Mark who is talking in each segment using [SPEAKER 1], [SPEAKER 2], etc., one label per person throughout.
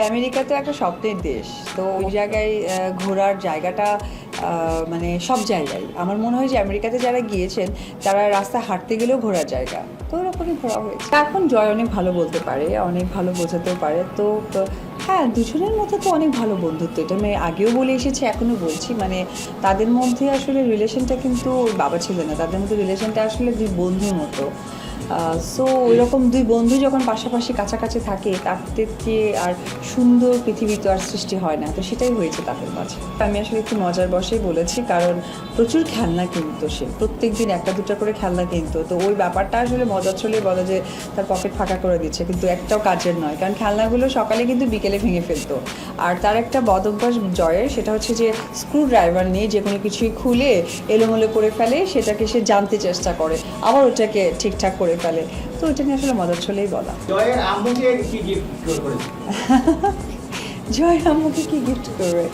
[SPEAKER 1] আমেরিকাতে একটা স্বপ্নের দেশ। তো ওই জায়গায় ঘোরার জায়গাটা মানে সব জায়গায় আমার মনে হয় যে আমেরিকাতে যারা গিয়েছেন তারা রাস্তায় হাঁটতে গেলেও ঘোরার জায়গা। তো ওরকমই ঘোরা হয়েছে। এখন জয় অনেক ভালো বলতে পারে, অনেক ভালো বোঝাতেও পারে। তো হ্যাঁ, দুজনের মধ্যে তো অনেক ভালো বন্ধুত্ব। এটা আমি আগেও বলে এসেছি, এখনও বলছি। মানে তাদের মধ্যে আসলে রিলেশনটা কিন্তু বাবা ছিল না, তাদের মধ্যে রিলেশনটা আসলে দুই বন্ধুর মতো। সো ওইরকম দুই বন্ধু যখন পাশাপাশি কাছাকাছি থাকে তার থেকে আর সুন্দর পৃথিবী তো আর সৃষ্টি হয় না। তো সেটাই হয়েছে তাদের মাঝে। আমি আসলে একটু মজার বশেই বলেছি, কারণ প্রচুর খেলনা কিনতো সে, প্রত্যেক দিন একটা দুটা করে খেলনা কিনতো। তো ওই ব্যাপারটা আসলে মজার ছলেই বলে যে তার পকেট ফাঁকা করে দিচ্ছে, কিন্তু একটাও কাজের নয়। কারণ খেলনাগুলো সকালে কিন্তু বিকেলে ভেঙে ফেলতো। আর তার একটা বদ অভ্যাস জয়ের, সেটা হচ্ছে যে স্ক্রু ড্রাইভার নিয়ে যে কোনো কিছুই খুলে এলোমেলো করে ফেলে, সেটাকে সে জানতে চেষ্টা করে, আবার ওটাকে ঠিকঠাক করে ফেলে। তো ওইটা নিয়ে আসলে মজার ছলেই বলা।
[SPEAKER 2] জয়ের আম্মুকে কি গিফট করেছে?
[SPEAKER 1] জয়ের আম্মুকে কি গিফট করবে?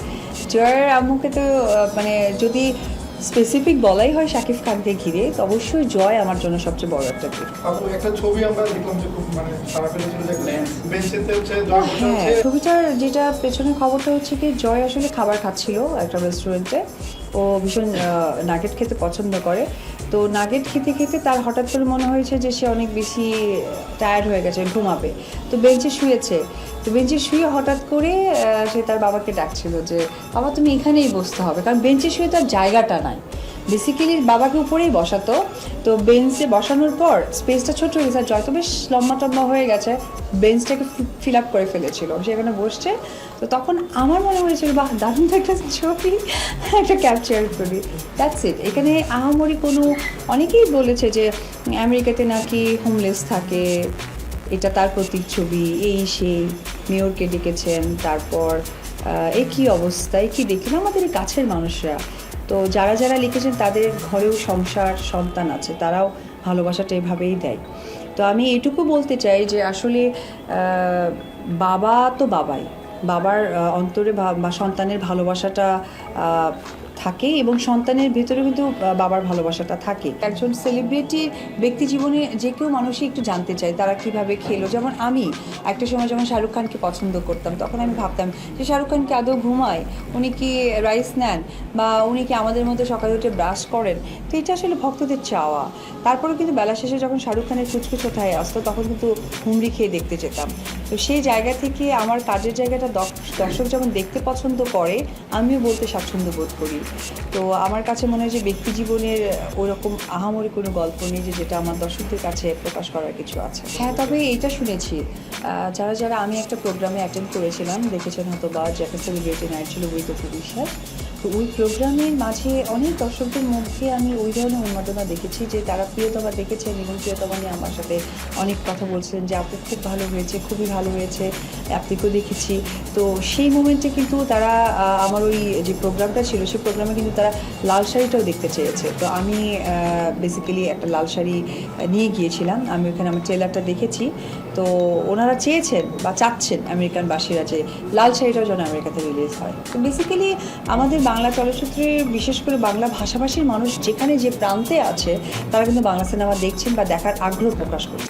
[SPEAKER 1] জয়ের আম্মুকে তো মানে যদি স্পেসিফিক বলাই হয় শাকিব খানকে ঘিরে, তো অবশ্যই জয় আমার জন্য সবচেয়ে বড় একটা গিফট।
[SPEAKER 3] আপু একটা ছবি আমরা দেখলাম যে খুব মানে সারা ফেলেছিল যে বেঞ্চেতে হচ্ছে জয় বসে
[SPEAKER 1] হ্যাঁ,
[SPEAKER 3] হচ্ছে।
[SPEAKER 1] ছবিটার যেটা পেছনের খবরটা হচ্ছে কি, জয় আসলে খাবার খাচ্ছিল একটা রেস্টুরেন্টে। ও ভীষণ নাগেট খেতে পছন্দ করে। তো নাগেট খেতে খেতে তার হঠাৎ করে মনে হয়েছে যে সে অনেক বেশি টায়ার্ড হয়ে গেছে, ঘুমাবে। তো বেঞ্চে শুয়েছে। তো বেঞ্চে শুয়ে হঠাৎ করে সে তার বাবাকে ডাকছিল যে বাবা তুমি এখানেই বসতে হবে, কারণ বেঞ্চে শুয়ে তার জায়গাটা নাই। বেসিক্যালি বাবাকে উপরেই বসাতো। তো বেঞ্চে বসানোর পর স্পেসটা ছোট হয়ে গেছে, জয় তো বেশ লম্বা টম্বা হয়ে গেছে, বেঞ্চটাকে ফিল আপ করে ফেলেছিল, সেখানে বসছে। তো তখন আমার মনে হয়েছিল বাহ, দারুণ তো একটা ছবি, একটা ক্যাপচার করি। That's it. এখানে আহামরি কোনো, অনেকেই বলেছে যে আমেরিকাতে নাকি হোমলেস থাকে, এটা তার প্রতিচ্ছবি, এই সেই মেয়রকে ডেকেছেন, তারপর এ কী অবস্থা, এ কী দেখলেন আমাদের এই কাছের মানুষরা। তো যারা যারা লিখেছেন তাদের ঘরেও সংসার সন্তান আছে, তারাও ভালোবাসাটা এভাবেই দেয়। তো আমি এটুকু বলতে চাই যে আসলে বাবা তো বাবাই, বাবার অন্তরে বা সন্তানের ভালোবাসাটা থাকে, এবং সন্তানের ভেতরে কিন্তু বাবার ভালোবাসাটা থাকে। একজন সেলিব্রিটির ব্যক্তি জীবনে যে কেউ মানুষই একটু জানতে চায় তারা কিভাবে খেলো। যেমন আমি একটা সময় যখন শাহরুখ খানকে পছন্দ করতাম, তখন আমি ভাবতাম যে শাহরুখ খান কি আদৌ ঘুমায়, উনি কি রাইস নেন, বা উনি কি আমাদের মধ্যে সকালে উঠে ব্রাশ করেন। তো এটা আসলে ভক্তদের চাওয়া। তারপরেও কিন্তু বেলা শেষে যখন শাহরুখ খানের কুচকুচ কোথায় আসতো, তখন কিন্তু হুমড়ি খেয়ে দেখতে যেতাম। তো সেই জায়গা থেকে আমার কাজের জায়গাটা দর্শক যেমন দেখতে পছন্দ করে, আমিও বলতে স্বাচ্ছন্দ্য বোধ করি। তো আমার কাছে মনে হয় যে ব্যক্তি জীবনের ওরকম আহামরি কোনো গল্প নেই যে যেটা আমার দর্শকদের কাছে প্রকাশ করার কিছু আছে। হ্যাঁ, তবে এইটা শুনেছি, যারা যারা আমি একটা প্রোগ্রামে অ্যাটেন্ড করেছিলাম, দেখেছেন হয়তো বা, যে একটা সেলিব্রিটি নাইট ছিল উইথ অপু বিশ্বাস। তো ওই প্রোগ্রামের মাঝে অনেক দর্শকদের মধ্যে আমি ওই ধরনের উন্মাদনা দেখেছি যে তারা প্রিয়তমা দেখেছেন, এবং প্রিয়তমা নিয়ে আমার সাথে অনেক কথা বলছিলেন যে আপু খুব ভালো হয়েছে, খুবই ভালো হয়েছে, আপনাকেও দেখেছি। তো সেই মোমেন্টে কিন্তু তারা আমার ওই যে প্রোগ্রামটা ছিল, সেই প্রোগ্রামে কিন্তু তারা লাল শাড়িটাও দেখতে চেয়েছে। তো আমি বেসিক্যালি একটা লাল শাড়ি নিয়ে গিয়েছিলাম, আমি ওখানে আমার ট্রেলারটা দেখেছি। তো ওনারা চেয়েছেন বা চাচ্ছেন আমেরিকানবাসীরা যে লাল শাড়িটাও যেন আমেরিকাতে রিলিজ হয়। তো বেসিক্যালি আমাদের বাংলা চলচ্চিত্রে, বিশেষ করে বাংলা ভাষাভাষীর মানুষ যেখানে যে প্রান্তে আছে, তারা কিন্তু বাংলা সিনেমা দেখছেন বা দেখার আগ্রহ প্রকাশ করছে।